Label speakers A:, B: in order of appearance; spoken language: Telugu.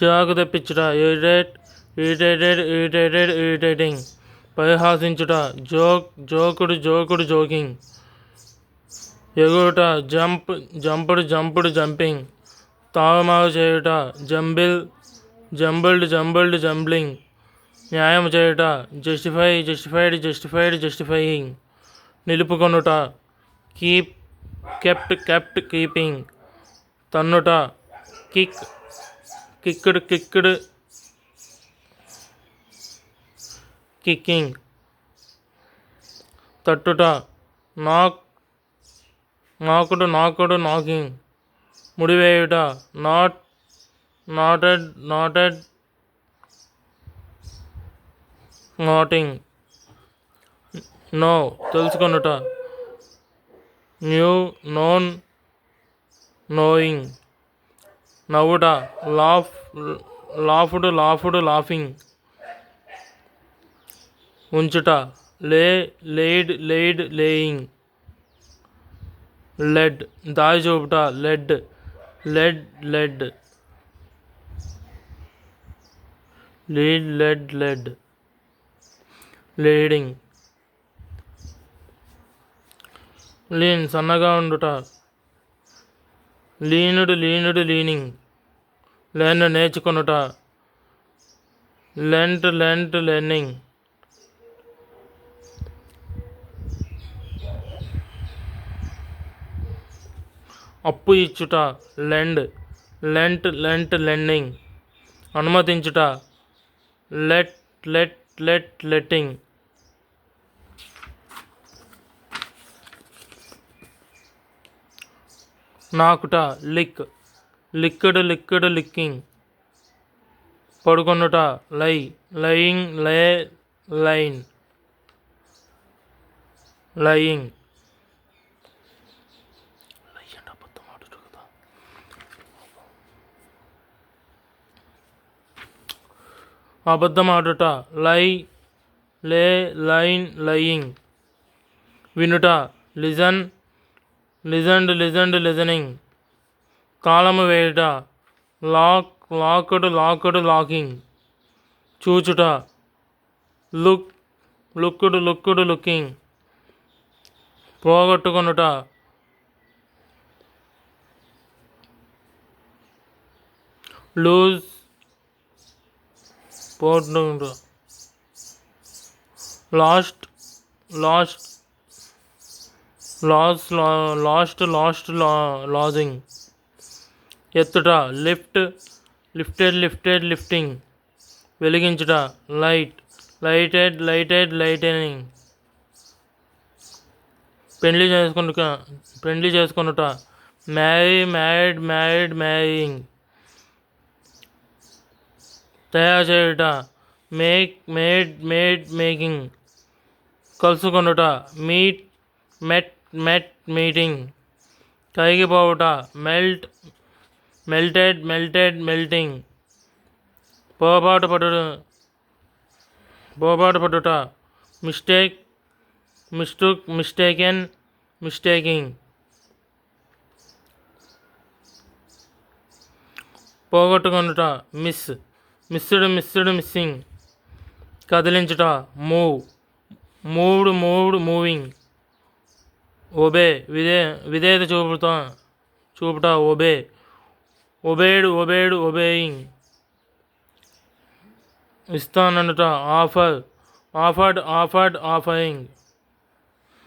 A: చిరాకు తెప్పించుట, ఇరిటేటింగ్. పరిహాసించుట, జోకింగ్. ఎగురుట, జంపింగ్. తారుమారు చేయుట, జంబ్లింగ్. న్యాయం చేయుట, జస్టిఫైయింగ్. నిలుపుకొనుట, కీపింగ్. తన్నుట, కిక్కింగ్. తట్టుట, నాకింగ్. ముడివేయుట, నాటింగ్. నో, తెలుసుకొనుట, నోయింగ్. నవ్వుట, లాఫింగ్. ఉంచుట, లేయింగ్. లెడ్, దారి చూపుట, లీడింగ్. లీన్, సన్నగా ఉండుట, లీనింగ్. Learn, నేర్చుకొనుట, learning. అప్పు ఇచ్చుట, లెండింగ్. అనుమతించుట, లెట్టింగ్. నాకుట, లిక్కింగ్. పడుకొనుట, లయింగ్. అబద్ధమాడుట, లయింగ్. వినుట, లిజనింగ్. తాళము వేయుట, లాకింగ్. చూచుట, లుకింగ్. పోగొట్టుకొనుట, లూజ్. లాజింగ్. ఎత్తుట, లిఫ్టింగ్. వెలిగించుట, లైటనింగ్. పెండ్లి చేసుకొనుట, మ్యారీయింగ్. తయారు చేయుట, మేకింగ్. కలుసుకొనుట, మీటింగ్. కరిగిపోవుట, మెల్టింగ్. పొరపాటు పడుట, మిస్టేకింగ్. పోగొట్టుకొనుట, మిస్సింగ్. కదిలించుట, మూవింగ్. ఒబే, విధేయత చూపుట, ఒబేయింగ్. ఇస్తాననుట, ఆఫరింగ్.